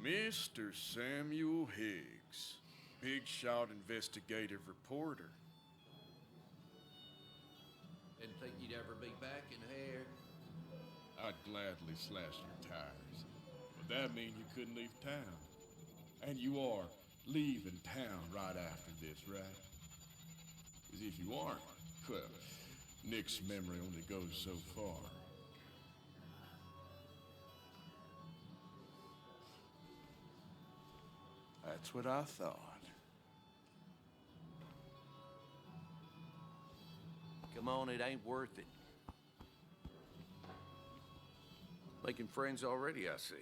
Mr. Samuel Higgs, big shot investigative reporter. Didn't think you'd ever be back in here. I'd gladly slash your tires, but that mean you couldn't leave town. And you are leaving town right after this, right? Because if you aren't, well, Nick's memory only goes so far. That's what I thought. Come on, it ain't worth it. Making friends already, I see.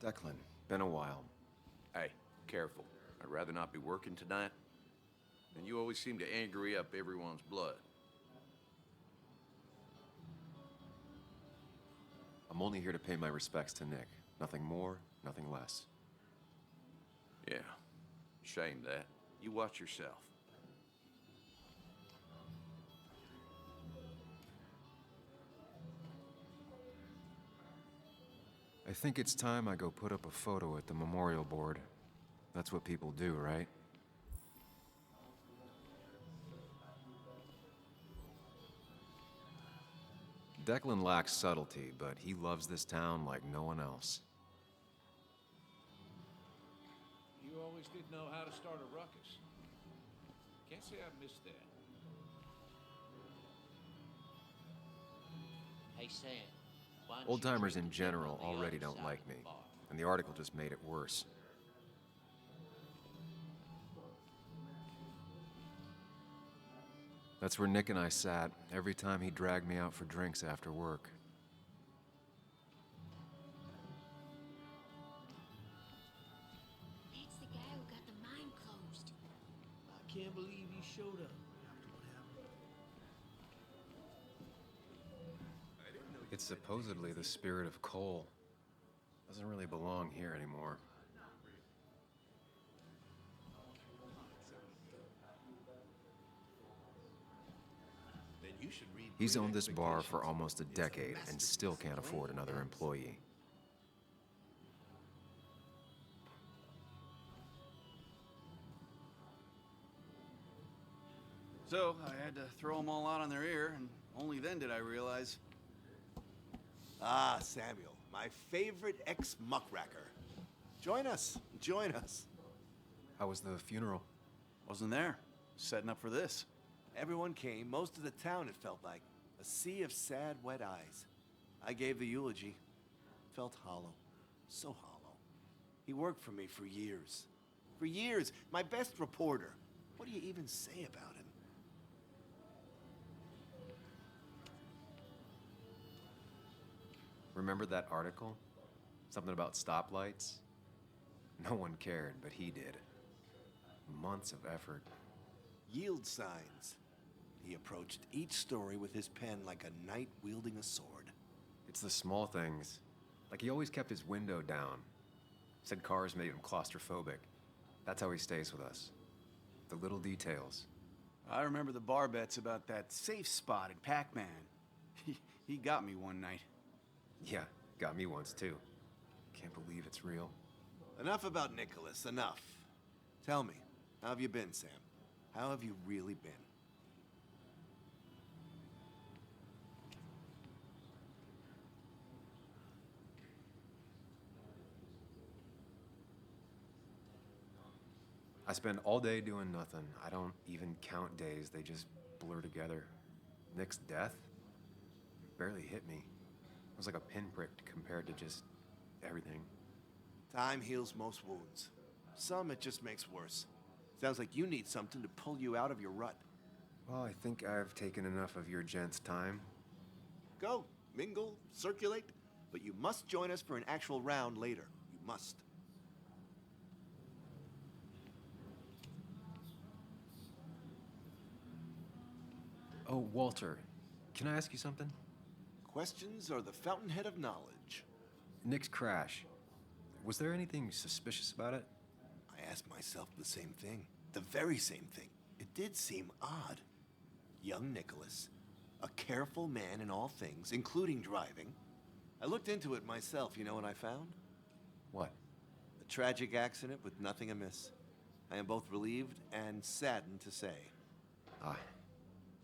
Declan, been a while. Hey, careful. I'd rather not be working tonight. And you always seem to angry up everyone's blood. I'm only here to pay my respects to Nick. Nothing more, nothing less. Yeah, shame that. You watch yourself. I think it's time I go put up a photo at the memorial board. That's what people do, right? Declan lacks subtlety, but he loves this town like no one else. You always did know how to start a ruckus. Can't say I missed that. Hey, Sam. why don't you Old-timers drink in the beer general on the already other don't side like of the me, bar? and the article just made it worse. That's where Nick and I sat every time he dragged me out for drinks after work. That's the guy who got the mine closed. I can't believe he showed up. It's supposedly the spirit of coal. Doesn't really belong here anymore. He's owned this bar for almost a decade and still can't afford another employee. So I had to throw them all out on their ear, and only then did I realize. Ah, Samuel, my favorite ex-muckracker. Join us, join us. How was the funeral? Wasn't there. Setting up for this. Everyone came, most of the town, it felt like. A sea of sad, wet eyes. I gave the eulogy. Felt hollow. So hollow. He worked for me for years. For years, my best reporter. What do you even say about him? Remember that article? Something about stoplights? No one cared, but he did. Months of effort. Yield signs. He approached each story with his pen like a knight wielding a sword. It's the small things. Like he always kept his window down. Said cars made him claustrophobic. That's how he stays with us. The little details. I remember the bar bets about that safe spot in Pac-Man. He got me one night. Yeah, got me once too. Can't believe it's real. Enough about Nicholas, enough. Tell me, how have you been, Sam? How have you really been? I spend all day doing nothing. I don't even count days, they just blur together. Nick's death barely hit me. It was like a pinprick compared to just everything. Time heals most wounds. Some it just makes worse. Sounds like you need something to pull you out of your rut. Well, I think I've taken enough of your gents' time. Go, mingle, circulate, but you must join us for an actual round later. You must. Oh, Walter, can I ask you something? Questions are the fountainhead of knowledge. Nick's crash. Was there anything suspicious about it? I asked myself the same thing. The very same thing. It did seem odd. Young Nicholas, a careful man in all things, including driving. I looked into it myself, you know what I found? What? A tragic accident with nothing amiss. I am both relieved and saddened to say. Ah,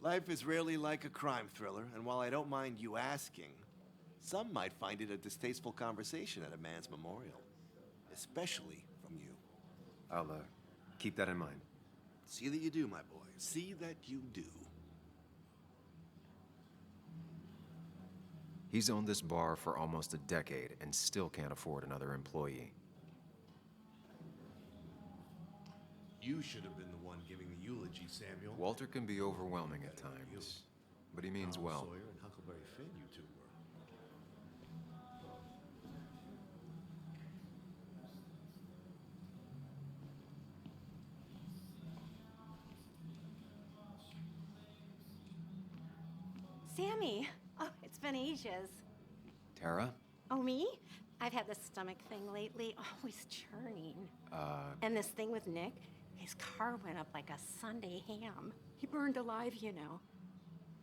Life is rarely like a crime thriller, and while I don't mind you asking, some might find it a distasteful conversation at a man's memorial. Especially from you. I'll, keep that in mind. See that you do, my boy. See that you do. He's owned this bar for almost a decade and still can't afford another employee. You should have been the one giving the eulogy, Samuel. Walter can be overwhelming at times, but he means Tom well. Sawyer and Huckleberry Finn, you two were. Sammy! Oh, it's been ages. Tara? Oh, me? I've had this stomach thing lately, always churning. And this thing with Nick, his car went up like a Sunday ham. He burned alive, you know.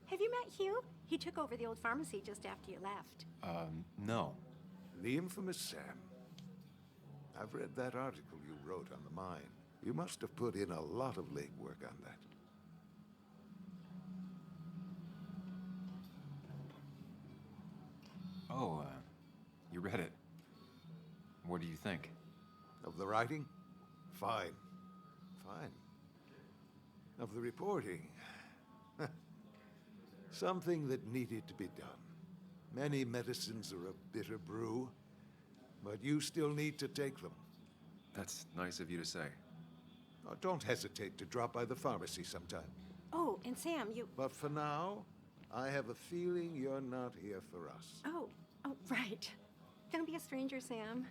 Have you met Hugh? He took over the old pharmacy just after you left. No. The infamous Sam. I've read that article you wrote on the mine. You must have put in a lot of legwork on that. Oh, you read it. What do you think? Of the writing? Fine. Fine. Of the reporting? Something that needed to be done. Many medicines are a bitter brew, but you still need to take them. That's nice of you to say. Oh, don't hesitate to drop by the pharmacy sometime. Oh, and Sam, you... But for now, I have a feeling you're not here for us. Oh, right. Don't be a stranger, Sam.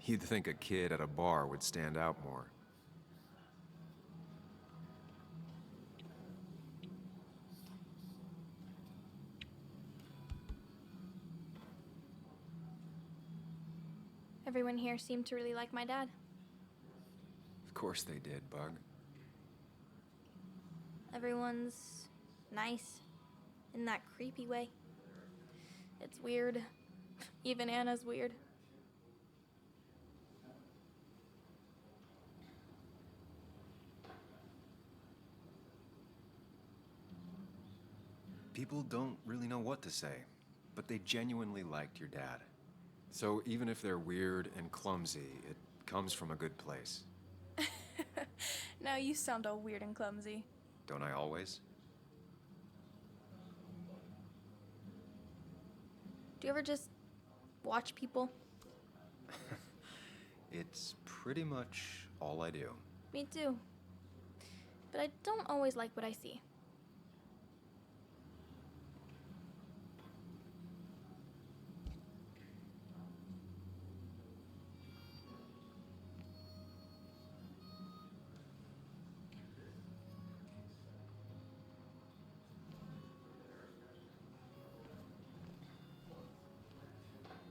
You'd think a kid at a bar would stand out more. Everyone here seemed to really like my dad. Of course they did, Bug. Everyone's nice in that creepy way. It's weird. Even Anna's weird. People don't really know what to say, but they genuinely liked your dad. So even if they're weird and clumsy, it comes from a good place. Now you sound all weird and clumsy. Don't I always? Do you ever just watch people? It's pretty much all I do. Me too. But I don't always like what I see.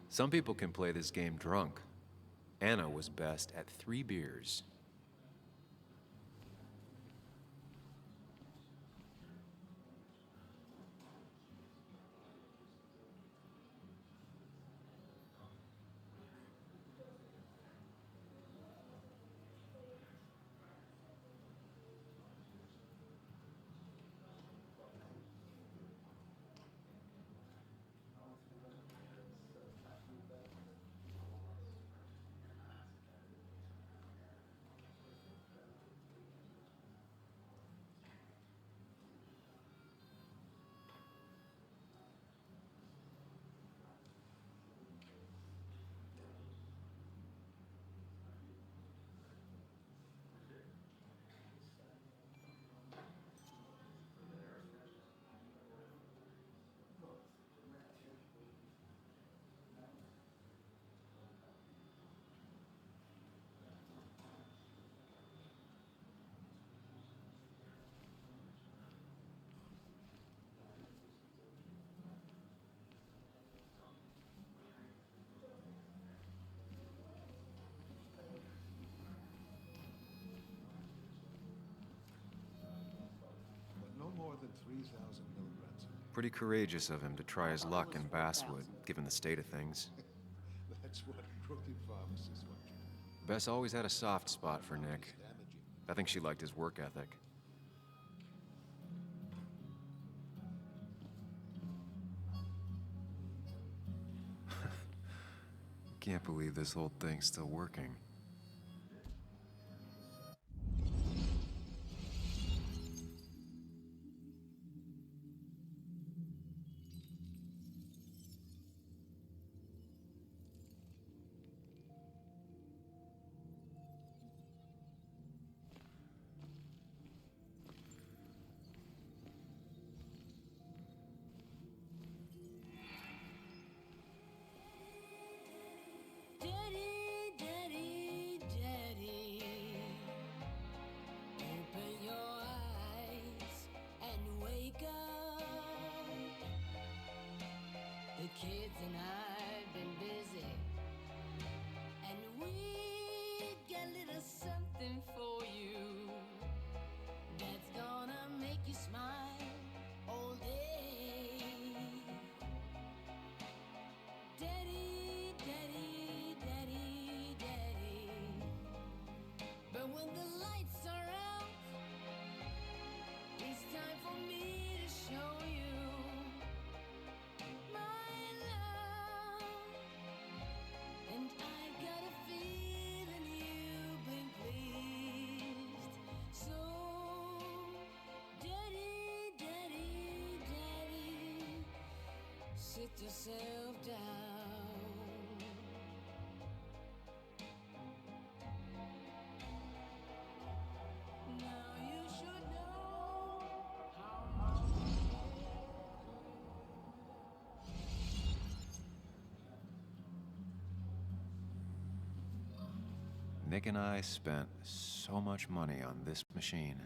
Some people can play this game drunk. Anna was best at 3 beers. 3,000 milligrams. Pretty courageous of him to try his luck in Basswood, given the state of things. That's what crooked pharmacists want you to do. Bess always had a soft spot for Nick. I think she liked his work ethic. Can't believe this whole thing's still working. Daddy, daddy, daddy, open your eyes and wake up. The kids and I've been busy, and we got a little something for you that's gonna make you smile all day. Daddy, daddy, daddy, daddy. But when the lights are out, it's time for me to show you my love. And I've got a feeling you've been pleased. So, daddy, daddy, daddy, sit yourself down. Now you should know how much Nick and I spent so much money on this machine.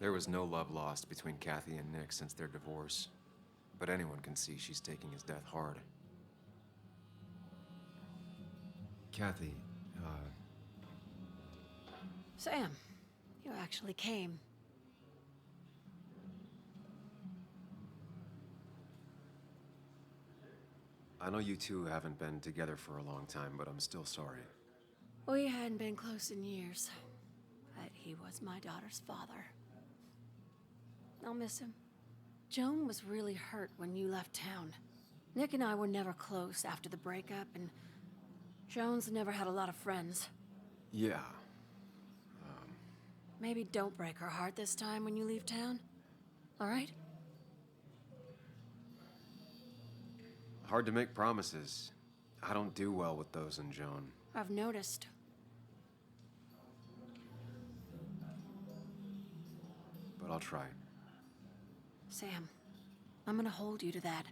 There was no love lost between Kathy and Nick since their divorce, but anyone can see she's taking his death hard. Kathy, Sam, you actually came. I know you two haven't been together for a long time, but I'm still sorry. We hadn't been close in years, but he was my daughter's father. I'll miss him. Joan was really hurt when you left town. Nick and I were never close after the breakup, and Joan's never had a lot of friends. Yeah. Maybe don't break her heart this time when you leave town. All right? Hard to make promises. I don't do well with those in Joan. I've noticed. But I'll try. Sam, I'm gonna hold you to that.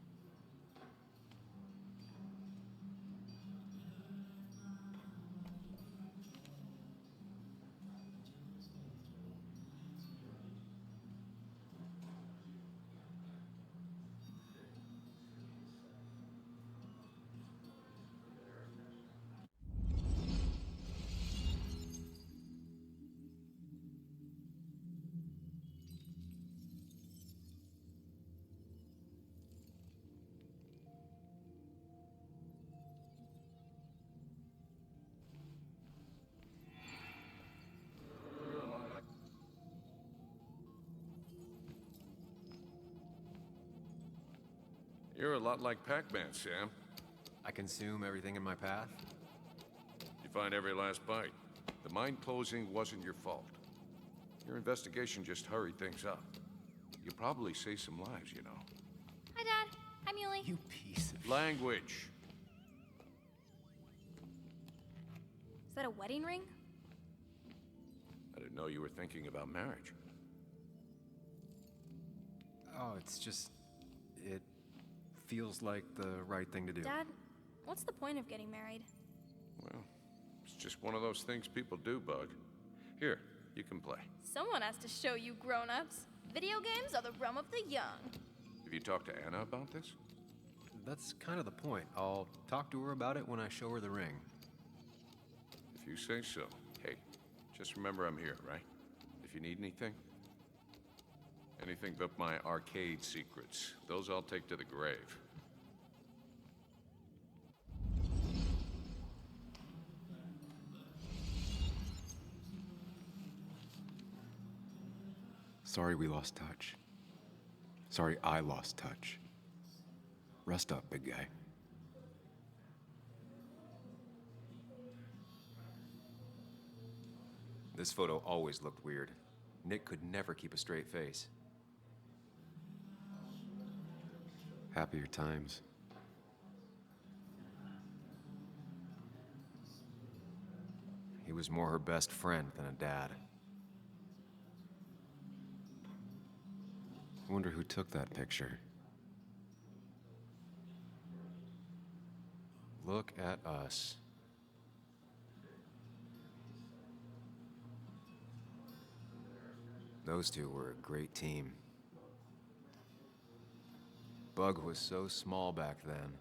You're a lot like Pac-Man, Sam. I consume everything in my path? You find every last bite. The mine closing wasn't your fault. Your investigation just hurried things up. You probably saved some lives, you know. Hi, Dad. Hi, Muley. You piece of... Language. Is that a wedding ring? I didn't know you were thinking about marriage. Oh, it's just... It feels like the right thing to do. Dad, what's the point of getting married? Well, It's just one of those things people do, Bug. Here, you can play. Someone has to show you grown-ups. Video games are the realm of the young. Have you talked to Anna about this? That's kind of the point. I'll talk to her about it when I show her the ring. If you say so. Hey, just remember I'm here, right? If you need anything. Anything but my arcade secrets. Those I'll take to the grave. Sorry we lost touch. Sorry I lost touch. Rest up, big guy. This photo always looked weird. Nick could never keep a straight face. Happier times. He was more her best friend than a dad. I wonder who took that picture. Look at us. Those two were a great team. Bug was so small back then.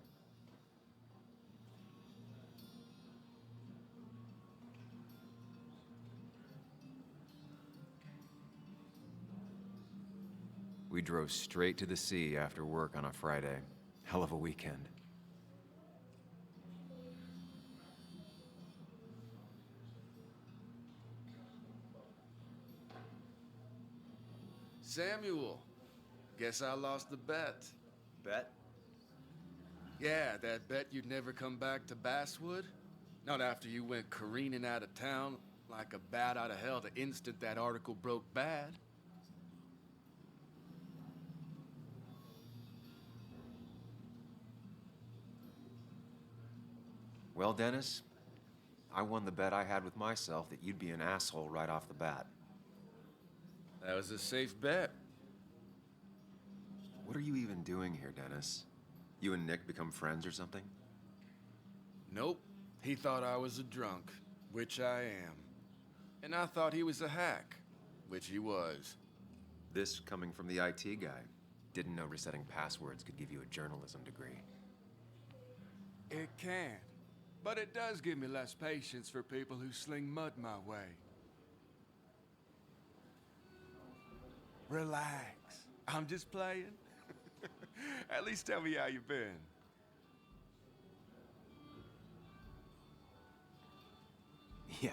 We drove straight to the sea after work on a Friday. Hell of a weekend. Samuel, guess I lost the bet. Bet? Yeah, that bet you'd never come back to Basswood? Not after you went careening out of town like a bat out of hell the instant that article broke bad. Well, Dennis, I won the bet I had with myself that you'd be an asshole right off the bat. That was a safe bet. What are you even doing here, Dennis? You and Nick become friends or something? Nope. He thought I was a drunk, which I am. And I thought he was a hack, which he was. This coming from the IT guy. Didn't know resetting passwords could give you a journalism degree. It can. But it does give me less patience for people who sling mud my way. Relax. I'm just playing. At least tell me how you've been. Yeah,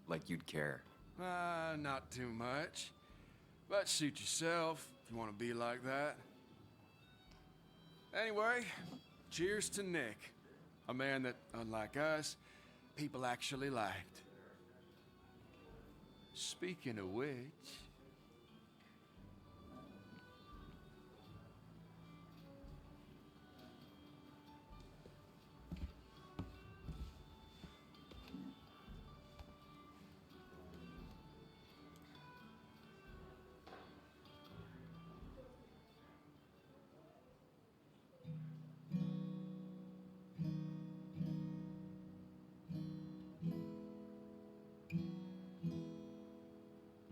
like you'd care. Not too much. But suit yourself if you want to be like that. Anyway, cheers to Nick. A man that, unlike us, people actually liked. Speaking of which...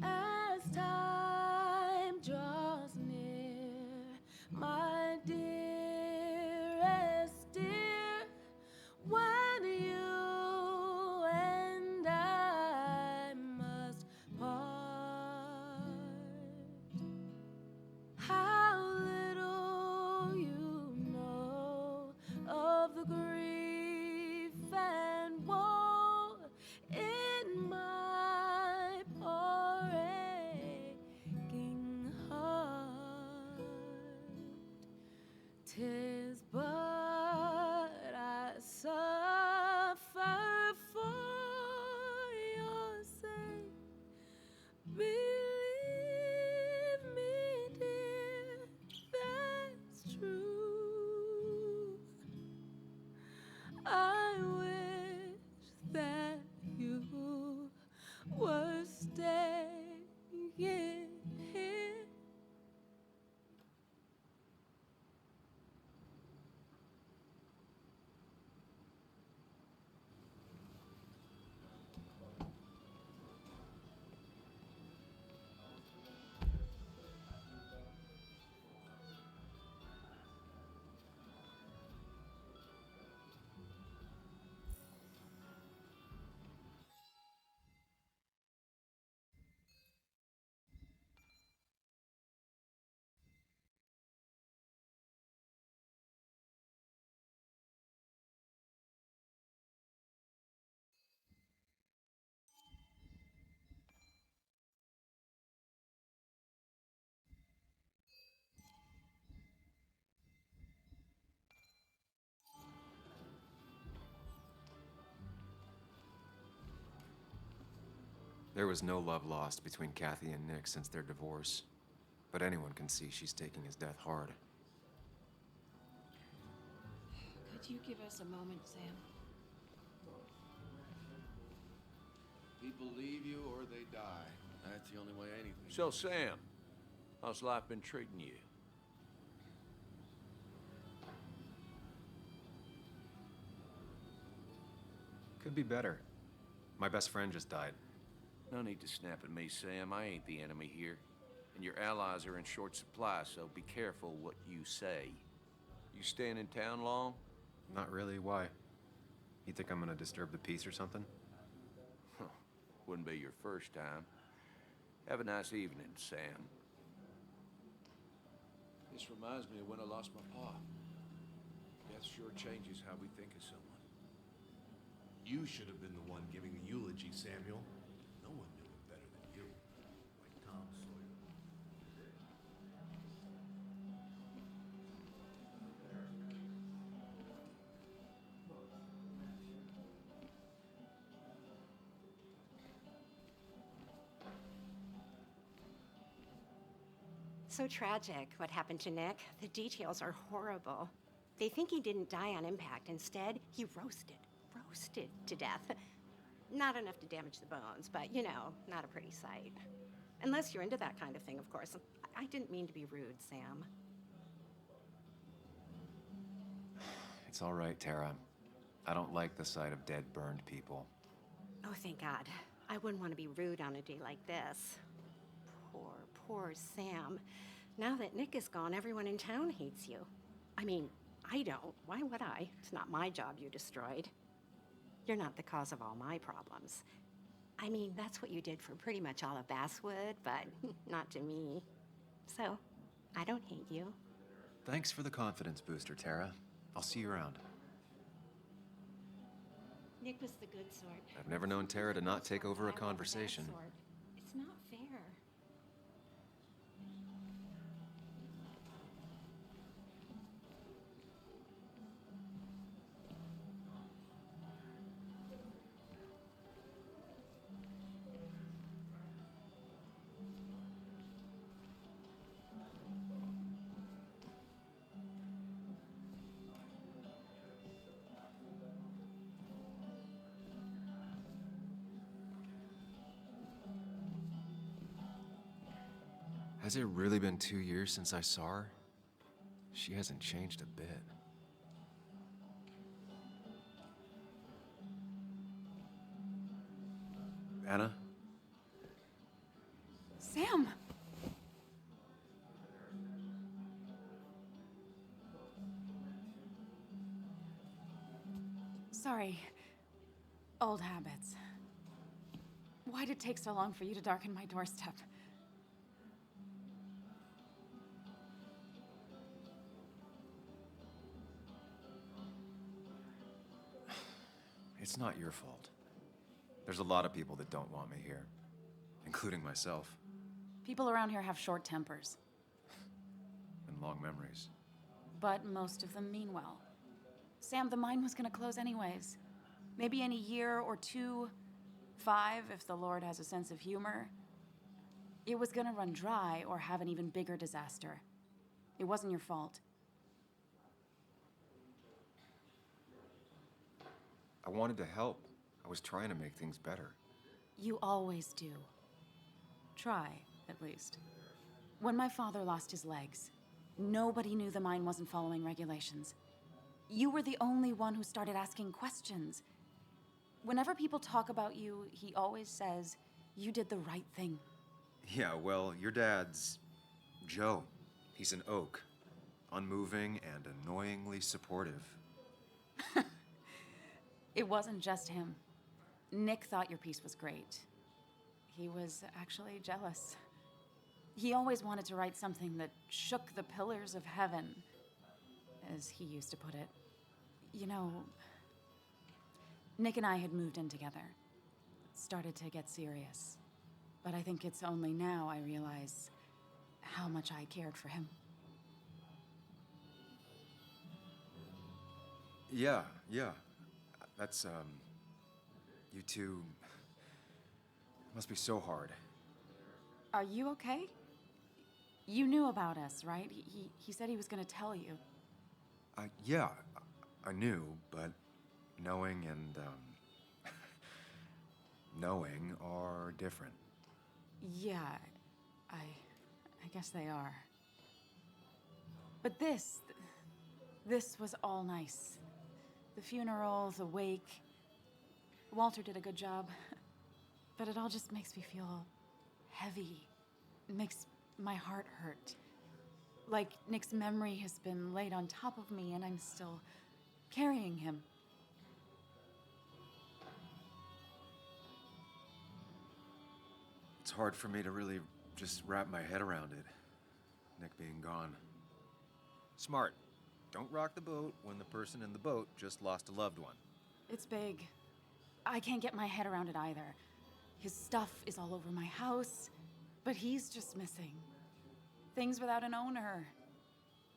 I There was no love lost between Kathy and Nick since their divorce. But anyone can see she's taking his death hard. Could you give us a moment, Sam? People leave you or they die. That's the only way anything. So, Sam, how's life been treating you? Could be better. My best friend just died. No need to snap at me, Sam. I ain't the enemy here. And your allies are in short supply, so be careful what you say. You staying in town long? Not really. Why? You think I'm gonna disturb the peace or something? Huh. Wouldn't be your first time. Have a nice evening, Sam. This reminds me of when I lost my pa. Death sure changes how we think of someone. You should have been the one giving the eulogy, Samuel. No one knew him better than you. Like Tom Sawyer. So tragic, what happened to Nick. The details are horrible. They think he didn't die on impact. Instead, he roasted to death. Not enough to damage the bones, but, you know, not a pretty sight. Unless you're into that kind of thing, of course. I didn't mean to be rude, Sam. It's all right, Tara. I don't like the sight of dead, burned people. Oh, thank God. I wouldn't want to be rude on a day like this. Poor Sam. Now that Nick is gone, everyone in town hates you. I mean, I don't. Why would I? It's not my job you destroyed. You're not the cause of all my problems. I mean, that's what you did for pretty much all of Basswood, but not to me. So, I don't hate you. Thanks for the confidence booster, Tara. I'll see you around. Nick was the good sort. I've never known Tara to not take over a conversation. It's not fair. Has it really been 2 years since I saw her? She hasn't changed a bit. Anna? Sam! Sorry. Old habits. Why'd it take so long for you to darken my doorstep? It's not your fault. There's a lot of people that don't want me here, including myself. People around here have short tempers, And long memories. but most of them mean well. Sam, the mine was gonna close anyways. Maybe in a year or 2, 5, if the Lord has a sense of humor. It was gonna run dry or have an even bigger disaster. It wasn't your fault. I wanted to help. I was trying to make things better. You always do. Try, at least. When my father lost his legs, nobody knew the mine wasn't following regulations. You were the only one who started asking questions. Whenever people talk about you, he always says, you did the right thing. Yeah, well, your dad's Joe. He's an oak. Unmoving and annoyingly supportive. It wasn't just him. Nick thought your piece was great. He was actually jealous. He always wanted to write something that shook the pillars of heaven, as he used to put it. You know, Nick and I had moved in together. Started to get serious. But I think it's only now I realize how much I cared for him. Yeah. That's, you two... Must be so hard. Are you okay? You knew about us, right? He said he was gonna tell you. Yeah, I knew, but knowing and, knowing are different. Yeah, I guess they are. But this was all nice. The funeral, the wake. Walter did a good job. But it all just makes me feel heavy. It makes my heart hurt. Like Nick's memory has been laid on top of me and I'm still carrying him. It's hard for me to really just wrap my head around it. Nick being gone. Smart. Don't rock the boat when the person in the boat just lost a loved one. It's big. I can't get my head around it either. His stuff is all over my house, but he's just missing. Things without an owner.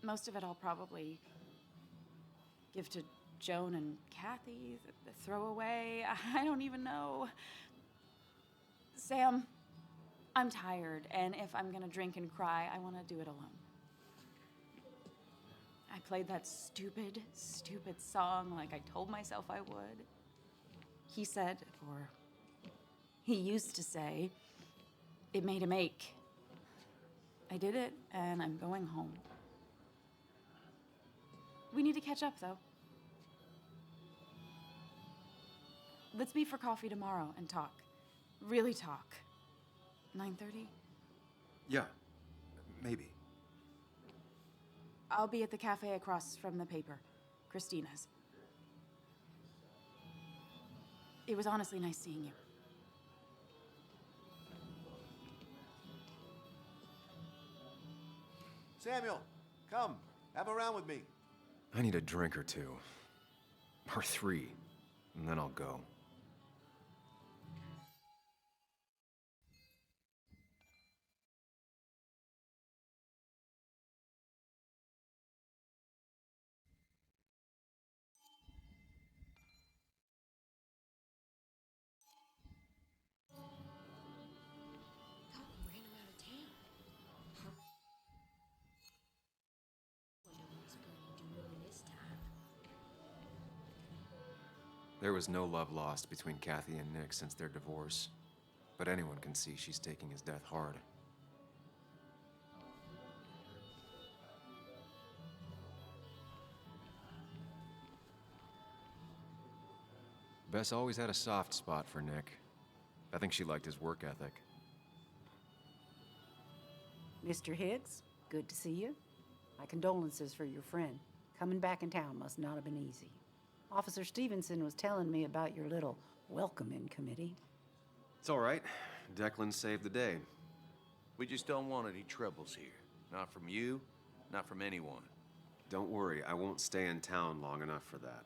Most of it I'll probably give to Joan and Kathy, the throwaway. I don't even know. Sam, I'm tired, and if I'm gonna drink and cry, I want to do it alone. I played that stupid song like I told myself I would. He said, or he used to say, it made him ache. I did it, and I'm going home. We need to catch up, though. Let's meet for coffee tomorrow and talk. Really talk. 9:30? Yeah, maybe. I'll be at the cafe across from the paper, Christina's. It was honestly nice seeing you. Samuel, come. Have a round with me. I need a drink or two. Or 3, and then I'll go. Ran him out of town. Wonder what he's gonna do this time. There was no love lost between Kathy and Nick since their divorce. But anyone can see she's taking his death hard. Bess always had a soft spot for Nick. I think she liked his work ethic. Mr. Hicks, good to see you. My condolences for your friend. Coming back in town must not have been easy. Officer Stevenson was telling me about your little welcoming committee. It's all right. Declan saved the day. We just don't want any troubles here. Not from you, not from anyone. Don't worry, I won't stay in town long enough for that.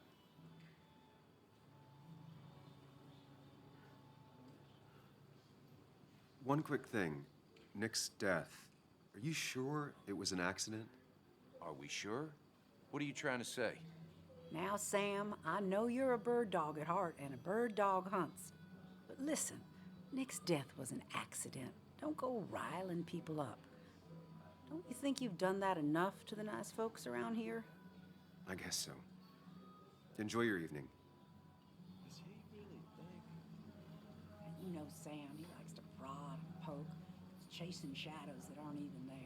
One quick thing. Nick's death. Are you sure it was an accident? Are we sure? What are you trying to say? Now, Sam, I know you're a bird dog at heart and a bird dog hunts. But listen, Nick's death was an accident. Don't go riling people up. Don't you think you've done that enough to the nice folks around here? I guess so. Enjoy your evening. Does he really think? You know Sam, he likes to prod and poke, chasing shadows that aren't even there.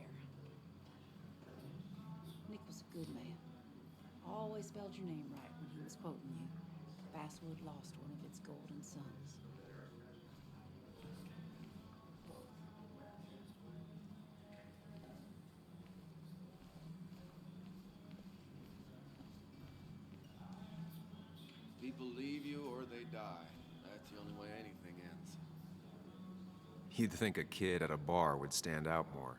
Nick was a good man. Always spelled your name right when he was quoting you. Basswood lost one of its golden sons. People leave you or they die. That's the only way anything ends. You'd think a kid at a bar would stand out more.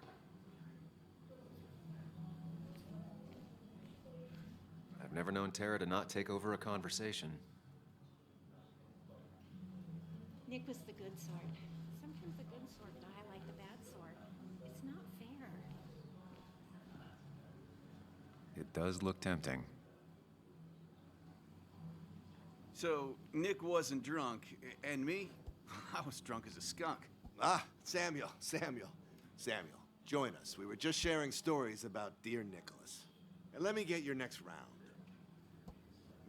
I've never known Tara to not take over a conversation. Nick was the good sort. Sometimes the good sort die like the bad sort. It's not fair. It does look tempting. So, Nick wasn't drunk, and me? I was drunk as a skunk. Ah, Samuel. Join us. We were just sharing stories about dear Nicholas. And let me get your next round.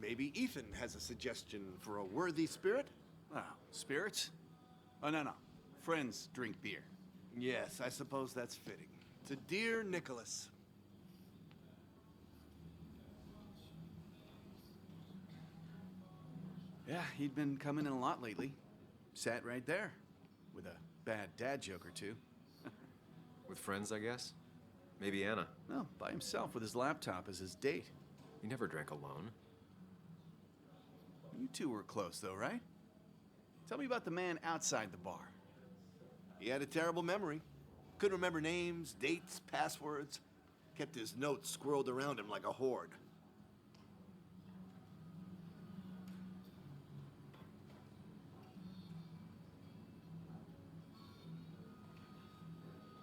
Maybe Ethan has a suggestion for a worthy spirit? Oh, spirits? Oh, no. Friends drink beer. Yes, I suppose that's fitting. To dear Nicholas. Yeah, he'd been coming in a lot lately. Sat right there, with a bad dad joke or two. With friends, I guess? Maybe Anna. No, by himself with his laptop as his date. He never drank alone. You two were close, though, right? Tell me about the man outside the bar. He had a terrible memory. Couldn't remember names, dates, passwords. Kept his notes squirreled around him like a hoard.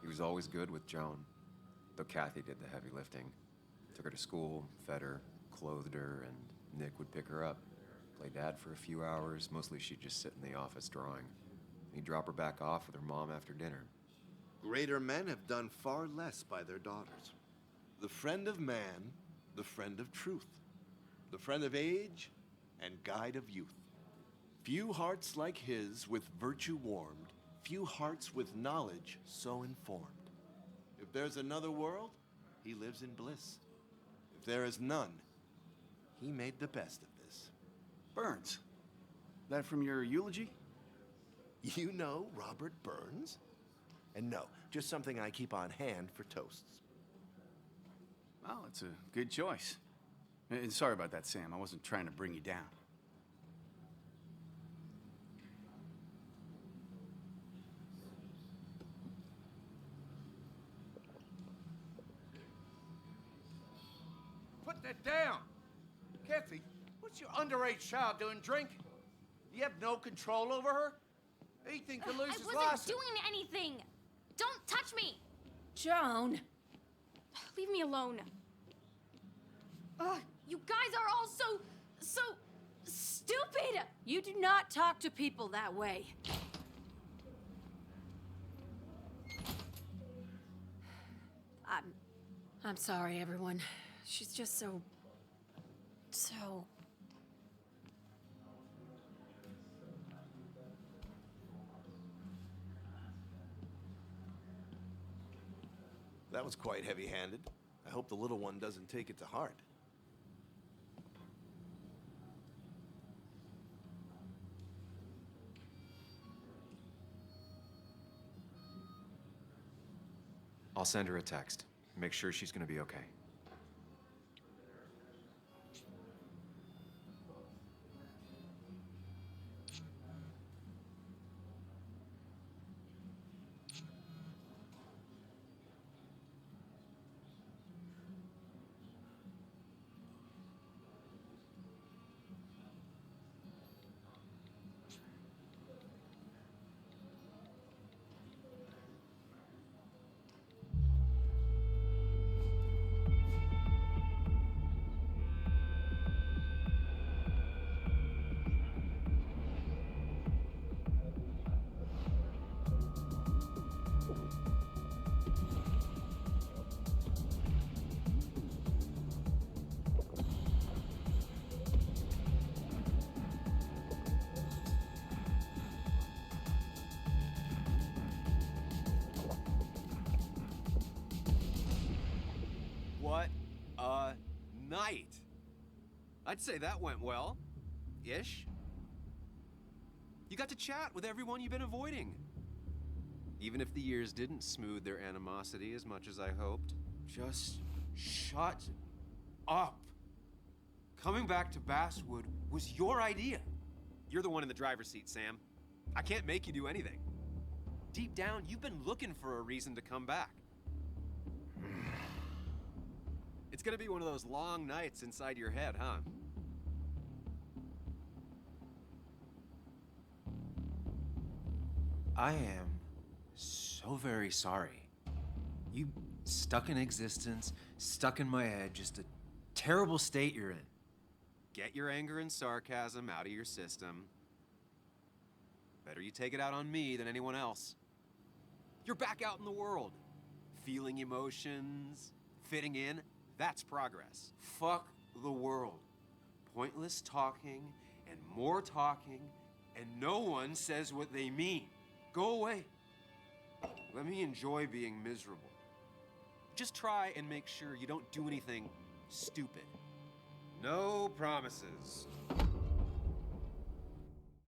He was always good with Joan, though Kathy did the heavy lifting. Took her to school, fed her, clothed her, and Nick would pick her up. Play dad for a few hours. Mostly she'd just sit in the office drawing. He'd drop her back off with her mom after dinner. Greater men have done far less by their daughters. The friend of man, the friend of truth. The friend of age, and guide of youth. Few hearts like his with virtue warmed, few hearts with knowledge so informed. If there's another world, he lives in bliss. If there is none, he made the best of this. Burns. That from your eulogy? You know Robert Burns? And no, just something I keep on hand for toasts. Well, it's a good choice. And sorry about that, Sam. I wasn't trying to bring you down. Put that down! Kathy, what's your underage child doing drinking? You have no control over her? Ethan could lose his I wasn't license. doing anything! Don't touch me! Joan! Leave me alone. Ugh, you guys are all so stupid! You do not talk to people that way. I'm sorry, everyone. She's just so... That was quite heavy-handed. I hope the little one doesn't take it to heart. I'll send her a text. Make sure she's gonna be okay. What a night! I'd say that went well. Ish. You got to chat with everyone you've been avoiding. Even if the years didn't smooth their animosity as much as I hoped. Just shut up. Coming back to Basswood was your idea. You're the one in the driver's seat, Sam. I can't make you do anything. Deep down, you've been looking for a reason to come back. It's gonna be one of those long nights inside your head, huh? I am so very sorry. You stuck in existence, stuck in my head, just a terrible state you're in. Get your anger and sarcasm out of your system. Better you take it out on me than anyone else. You're back out in the world. Feeling emotions, fitting in. That's progress. Fuck the world. Pointless talking and more talking, and no one says what they mean. Go away. Let me enjoy being miserable. Just try and make sure you don't do anything stupid. No promises.